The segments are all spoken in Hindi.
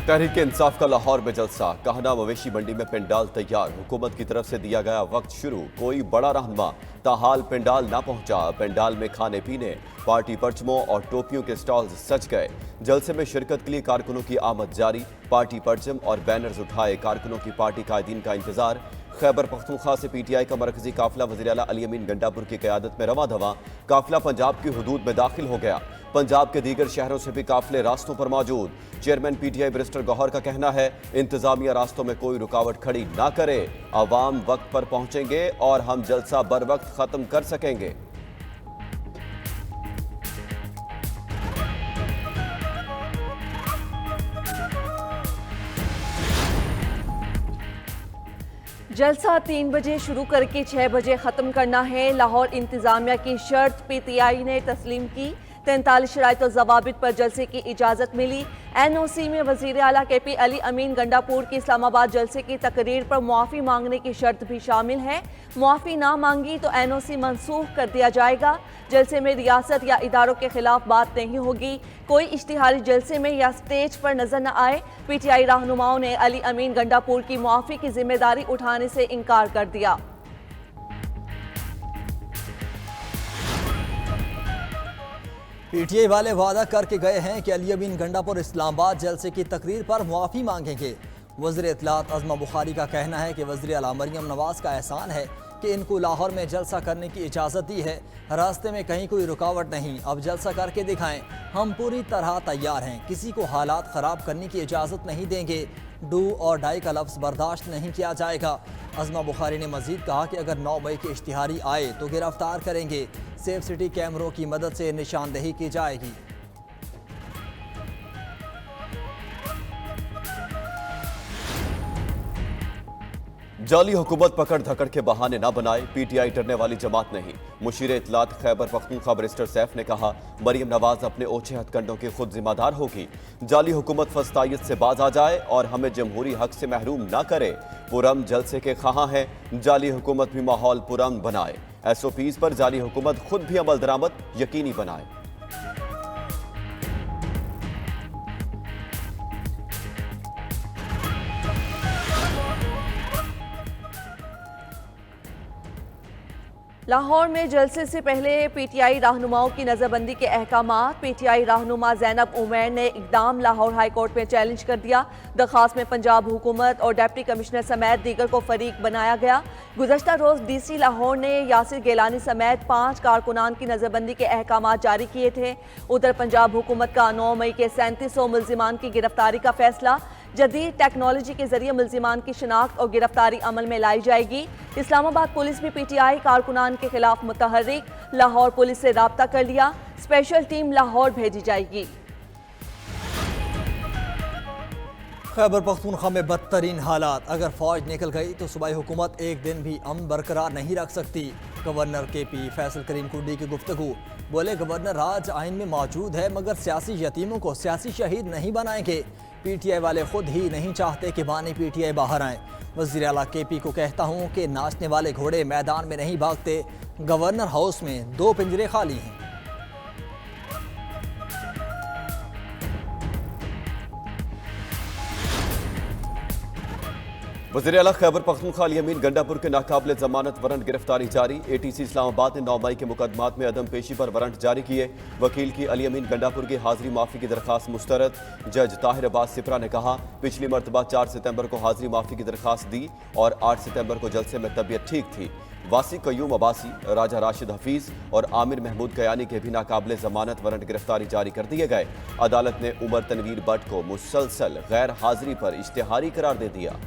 तहरीक इंसाफ का लाहौर में जलसा, कहना मवेशी मंडी में पंडाल तैयार, हुकूमत की तरफ से दिया गया वक्त शुरू, कोई बड़ा रहनुमा ताहाल पंडाल ना पहुंचा। पंडाल में खाने पीने, पार्टी परचमों और टोपियों के स्टॉल्स सज गए। जलसे में शिरकत के लिए कारकुनों की आमद जारी, पार्टी परचम और बैनर्स उठाए कारकुनों की पार्टी कायदीन का इंतजार। खैबर पख्तूनख्वा से पीटीआई का मरकजी काफिला वज़ीर आला अली अमीन गंडापुर की क़यादत में रवा दवा। काफिला पंजाब की हुदूद में दाखिल हो गया। पंजाब के दीगर शहरों से भी काफिले रास्तों पर मौजूद। चेयरमैन पीटीआई बैरिस्टर गौहर का कहना है, इंतजामिया रास्तों में कोई रुकावट खड़ी ना करे, अवाम वक्त पर पहुंचेंगे और हम जलसा बर वक्त खत्म कर सकेंगे। जलसा 3 बजे शुरू करके 6 बजे ख़त्म करना है। लाहौर इंतजामिया की शर्त पीटीआई ने तस्लीम की। 43 शराइत और जवाबित पर जलसे की इजाज़त मिली। एनओसी में वज़ीर आला केपी अली अमीन गंडापुर की इस्लामाबाद जलसे की तकरीर पर मुआफ़ी मांगने की शर्त भी शामिल है। मुआफ़ी ना मांगी तो एनओसी मनसूख कर दिया जाएगा। जलसे में रियासत या इदारों के खिलाफ बात नहीं होगी। कोई इश्तिहारी जलसे में या स्टेज पर नजर न आए। पीटीआई रहनुमाओं ने अली अमीन गंडापुर की मुआफ़ी की जिम्मेदारी उठाने से इनकार कर दिया। पीटीआई वाले वादा करके गए हैं कि अली अमीन गंडापुर इस्लामाबाद जलसे की तकरीर पर मुआफ़ी मांगेंगे। वज़ीर इत्तलात अज़मा बुखारी का कहना है कि वज़ीर आला मरियम नवाज का एहसान है कि इनको लाहौर में जलसा करने की इजाज़त दी है। रास्ते में कहीं कोई रुकावट नहीं, अब जलसा करके दिखाएं। हम पूरी तरह तैयार हैं, किसी को हालात ख़राब करने की इजाज़त नहीं देंगे। डू और डाई का लफ्ज़ बर्दाश्त नहीं किया जाएगा। अज़मा बुखारी ने मज़ीद कहा कि अगर 9 मई की इश्तिहारी आए तो गिरफ्तार करेंगे। सेफ सिटी कैमरों की मदद से निशानदेही की जाएगी। जाली हुकूमत पकड़ धकड़ के बहाने ना बनाए, पीटीआई डरने वाली जमात नहीं। मुशीर इत्तलात खैबर पख्तूनख्वा बैरिस्टर सैफ ने कहा, मरियम नवाज अपने ओछे हथकंडों की खुद जिम्मेदार होगी। जाली हुकूमत फस्तायत से बाज आ जाए और हमें जमहूरी हक से महरूम ना करे। पुरम जलसे के खहाँ हैं, जाली हुकूमत भी माहौल पुरम बनाए। SOPs पर जाली हुकूमत खुद भी अमल दरामद यकीनी बनाए। लाहौर में जलसे से पहले पीटीआई रहनुमाओं की नज़रबंदी के अहकामात। पीटीआई रहनुमा ज़ैनब उमैर ने इकदाम लाहौर हाई कोर्ट में चैलेंज कर दिया। दरख्वास्त में पंजाब हुकूमत और डिप्टी कमिश्नर समेत दीगर को फरीक बनाया गया। गुज़श्ता रोज़ DC लाहौर ने यासिर गिलानी समेत 5 कारकुनान की नज़रबंदी के अहकामात जारी किए थे। उधर पंजाब हुकूमत का 9 मई के 3700 मुल्जिमान की गिरफ्तारी का फैसला। जदीद टेक्नोलॉजी के जरिए मुल्जिमान की शिनाख्त और गिरफ्तारी अमल में लाई जाएगी। इस्लामाबाद पुलिस भी पीटीआई कारकुनान के खिलाफ मुतहर्रिक, लाहौर पुलिस से राब्ता कर लिया। स्पेशल टीम लाहौर भेजी जाएगी। खैबर पख्तूनख्वा में बदतरीन हालात, अगर फौज निकल गई तो सूबाई हुकूमत एक दिन भी अमन बरकरार नहीं रख सकती। गवर्नर KP फैसल करीम कुंडी की गुफ्तगू। बोले, गवर्नर राज आइन में मौजूद है मगर सियासी यतीमों को सियासी शहीद नहीं बनाएंगे। पीटीआई वाले खुद ही नहीं चाहते कि बानी पीटीआई बाहर आए। वज़ीर आला KP को कहता हूँ कि नाचने वाले घोड़े मैदान में नहीं भागते। गवर्नर हाउस में 2 पिंजरे खाली हैं। वज़ीर आला खैबर पख्तूनख्वा अली अमीन गंडापुर के नाकाबिल जमानत वारंट गिरफ्तारी जारी। ATC इस्लामाबाद ने 9 मई के मुकदमात में अदम पेशी पर वारंट जारी किए। वकील की अली अमीन गंडापुर की हाजिरी माफ़ी की दरख्वास्त मुस्तरद। जज ताहिर अब्बास सिपरा ने कहा, पिछली मरतबा 4 सितंबर को हाजिरी माफ़ी की दरख्वास्त दी और 8 सितंबर को जलसे में तबीयत ठीक थी। वासी कयूम अब्बासी, राजा राशिद हफीज़ और आमिर महमूद कयानी के भी नाकाबिल जमानत वारंट गिरफ्तारी जारी कर दिए गए। अदालत ने उमर तनवीर भट्ट को मुसलसल गैर हाजिरी पर इश्तिहारी करार दे दिया।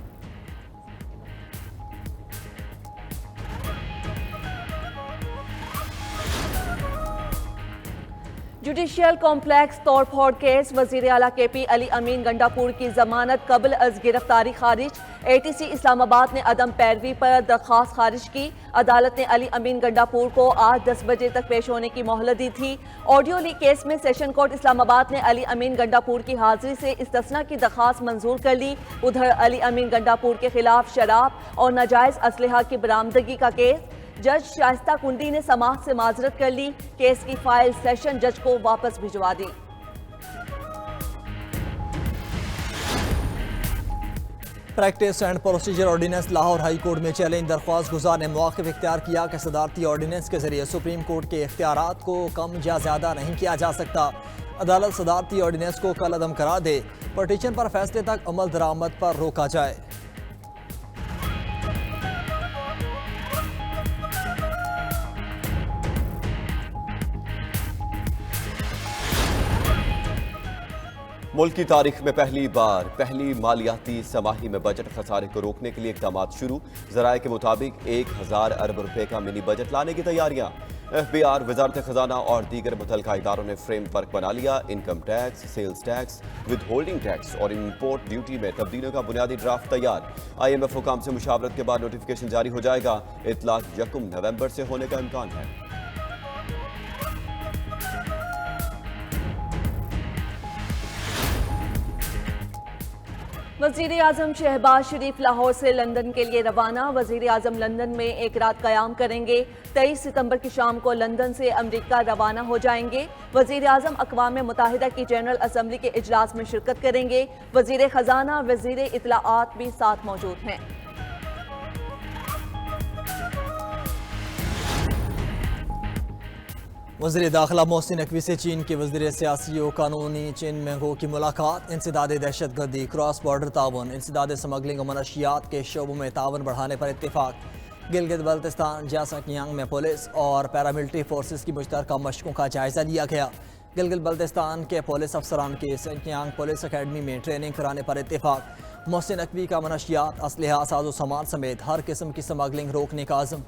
जुडिशियल कॉम्प्लेक्स तोड़फोड़ केस, वज़ीर आला KP अली अमीन गंडापुर की जमानत कबल अज गिरफ्तारी खारिज। ATC इस्लामाबाद ने अदम पैरवी पर दरख्वास्त खारिज की। अदालत ने अली अमीन गंडापुर को आज 10 बजे तक पेश होने की मोहलत दी थी। ऑडियो लीक केस में सेशन कोर्ट इस्लामाबाद ने अली अमीन गंडापुर की हाजिरी से इस्तिस्ना की दरख्वास्त मंजूर कर ली। उधर अली अमीन गंडापुर के खिलाफ शराब और नाजायज असलहा की बरामदगी का केस जज शाइस्ता कुंडी ने समाअत से माजरत कर ली। केस की फाइल सेशन जज को वापस भिजवा दी। Practice and procedure ordinance Lahore high court में चैलेंज। दरख्वास्त गुजार ने मौक़िफ़ इख्तियार किया कि सदारती ऑर्डिनेंस के जरिए सुप्रीम कोर्ट के इख्तियारात को कम या ज़्यादा नहीं किया जा सकता। अदालत सदारती ऑर्डिनेंस को कल अदम करार दे, पटिशन पर फैसले तक अमल दरामद पर रोका जाए। मुल्क की तारीख में पहली बार पहली मालियाती समाही में बजट खसारे को रोकने के लिए इकदाम शुरू। जराये के मुताबिक 1000 अरब रुपए का मिनी बजट लाने की तैयारियां। FBR, वजारत खजाना और दीगर मुतल्लिका इदारों ने फ्रेमवर्क बना लिया। Income tax, sales tax, withholding tax और इम्पोर्ट ड्यूटी में तब्दीलियों का बुनियादी ड्राफ्ट तैयार। IMF हुकाम से मुशावरत के बाद नोटिफिकेशन जारी हो जाएगा। इतलाक 1 नवंबर से होने का इम्कान है। वज़ीर आज़म शहबाज शरीफ लाहौर से लंदन के लिए रवाना। वज़ीर आज़म लंदन में एक रात क़याम करेंगे। 23 सितंबर की शाम को लंदन से अमरीका रवाना हो जाएंगे। वज़ीर आज़म अक़वाम मुत्तहिदा की जनरल असम्बली के इजलास में शिरकत करेंगे। वज़ीर ख़जाना, वज़ीर इत्तलाआत भी साथ मौजूद हैं। वज़ीर दाखिला मोहसिन नकवी से चीन के वज़ीर सियासी व कानूनी चिन मेंगो की मुलाकात। इंसदाद दहशत गर्दी, क्रॉस बॉर्डर ताउन, इंसदाद स्मगलिंग और मनशियात के शोबों में ताउन बढ़ाने पर इत्तेफाक। गिलगित बल्तिस्तान जासकियांग में पुलिस और पैरामिलिट्री फोर्सेस की मुश्तरका मशकों का जायजा लिया गया। गिलगित बल्तिस्तान के पुलिस अफसरान की सकियांग पुलिस अकेडमी में ट्रेनिंग कराने पर इत्तेफाक। मोहसिन नकवी का मनशियात, असलहा, साजो सामान समेत हर किस्म की स्मगलिंग रोकने का आज़म।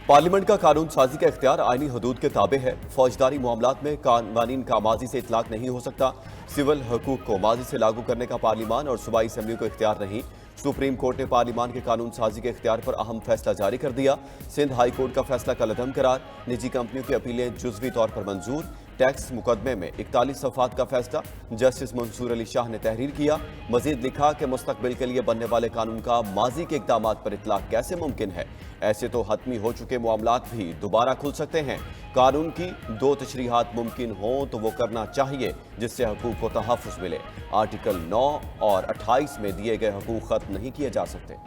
पार्लियामेंट का कानून साजी का इख्तियार आईनी हदूद के ताबे है। फौजदारी मामलात में कानून का माजी से इतलाक नहीं हो सकता। सिविल हकूक को माजी से लागू करने का पार्लियामान और सूबाई असम्बली को इख्तियार नहीं। सुप्रीम कोर्ट ने पार्लियामान के कानून साजी के इख्तियार पर अहम फैसला जारी कर दिया। सिंध हाई कोर्ट का फैसला कल अदम करार। निजी कंपनियों की अपीलें जुज़वी तौर पर मंजूर। टैक्स मुकदमे में 41 सफ़ात का फैसला जस्टिस मंसूर अली शाह ने तहरीर किया। मजीद लिखा कि मुस्तकबिल के लिए बनने वाले कानून का माजी के इक़दामात पर इतलाक कैसे मुमकिन है। ऐसे तो हतमी हो चुके मामलात भी दोबारा खुल सकते हैं। कानून की 2 तशरीहात मुमकिन हों तो वो करना चाहिए जिससे हकूक़ को तहफ़्फ़ुज़ मिले। आर्टिकल 9 और 28 में दिए गए हकूक़ ख़त्म नहीं किए जा सकते।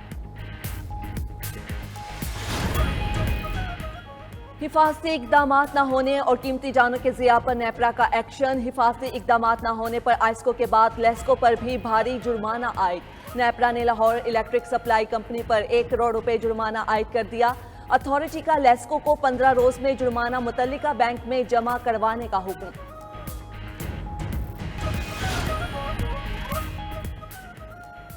हिफाजती इक़दामात न होने और कीमती जानों के ज़िया पर नेपरा का एक्शन। हिफाजती इक़दामात न होने पर आइस्को के बाद लेस्को पर भी भारी जुर्माना आयद। नेपरा ने लाहौर इलेक्ट्रिक सप्लाई कंपनी पर 1 करोड़ रुपए जुर्माना आयद कर दिया। अथॉरिटी का लेस्को को 15 रोज में जुर्माना मुतल्लिका बैंक में जमा करवाने का हुक्म।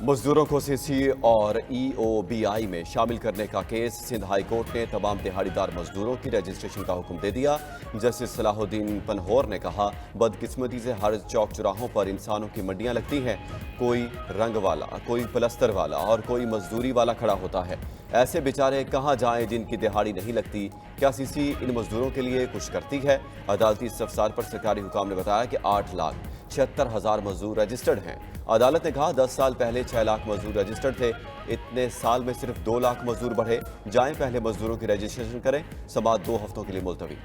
मजदूरों को सीसी और EOBI में शामिल करने का केस। सिंध हाई कोर्ट ने तमाम दिहाड़ीदार मजदूरों की रजिस्ट्रेशन का हुक्म दे दिया। जस्टिस सलाहुद्दीन पनहोर ने कहा, बदकिस्मती से हर चौक चौराहों पर इंसानों की मंडियां लगती हैं। कोई रंग वाला, कोई प्लस्तर वाला और कोई मजदूरी वाला खड़ा होता है। ऐसे बेचारे कहाँ जाएं जिनकी दिहाड़ी नहीं लगती। क्या सीसी इन मजदूरों के लिए कुछ करती है? अदालती इस्तफसार पर सरकारी हुकाम ने बताया कि 8,76,000 मजदूर रजिस्टर्ड हैं। अदालत ने कहा 10 साल पहले 6 लाख मजदूर रजिस्टर्ड थे। इतने साल में सिर्फ 2 लाख मजदूर बढ़े। जाएं पहले मजदूरों की रजिस्ट्रेशन करें। समाअत 2 हफ्तों के लिए मुलतवी।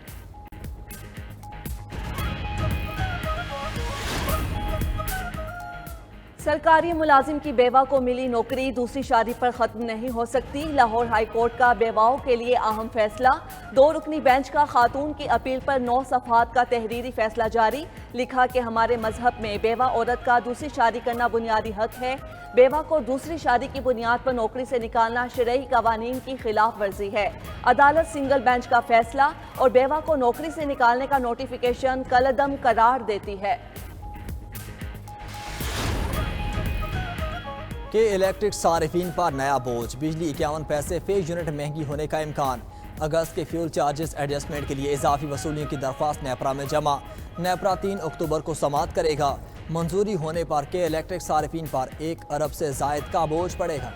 सरकारी मुलाजिम की बेवा को मिली नौकरी दूसरी शादी पर खत्म नहीं हो सकती। लाहौर हाई कोर्ट का बेवाओं के लिए अहम फैसला। 2 रुकनी बेंच का खातून की अपील पर 9 सफ़हात का तहरीरी फैसला जारी। लिखा कि हमारे मजहब में बेवा औरत का दूसरी शादी करना बुनियादी हक है। बेवा को दूसरी शादी की बुनियाद पर नौकरी से निकालना शरई कवानीन की खिलाफ वर्जी है। अदालत सिंगल बेंच का फैसला और बेवा को नौकरी से निकालने का नोटिफिकेशन कलअदम करार देती है। के इलेक्ट्रिक सारिफीन पर नया बोझ। बिजली 51 पैसे फी यूनिट महंगी होने का इम्कान। अगस्त के फ्यूल चार्जेस एडजस्टमेंट के लिए इजाफी वसूलियों की दरख्वास्त नेपरा में जमा। नेपरा 3 अक्टूबर को समाअत करेगा। मंजूरी होने पर के इलेक्ट्रिक सारिफीन पर 1 अरब से जायद का बोझ पड़ेगा।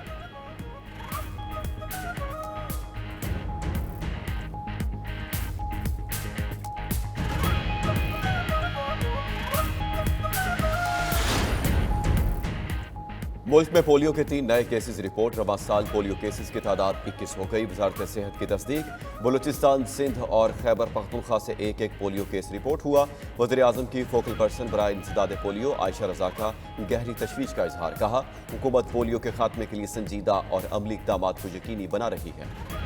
मुल्क में पोलियो के 3 नए केसेस रिपोर्ट। रवा साल पोलियो केसेस की तादाद 21 हो गई। वजारत सेहत की तस्दीक। बलूचिस्तान, सिंध और खैबर पख्तूनख्वा से एक एक पोलियो केस रिपोर्ट हुआ। वज़ीर आज़म की फोकल पर्सन बराए इंसदाद पोलियो आयशा रज़ा का गहरी तशवीश का इजहार। कहा, हुकूमत पोलियो के खात्मे के लिए संजीदा और अमली इक़दामात को यकीनी बना रही है।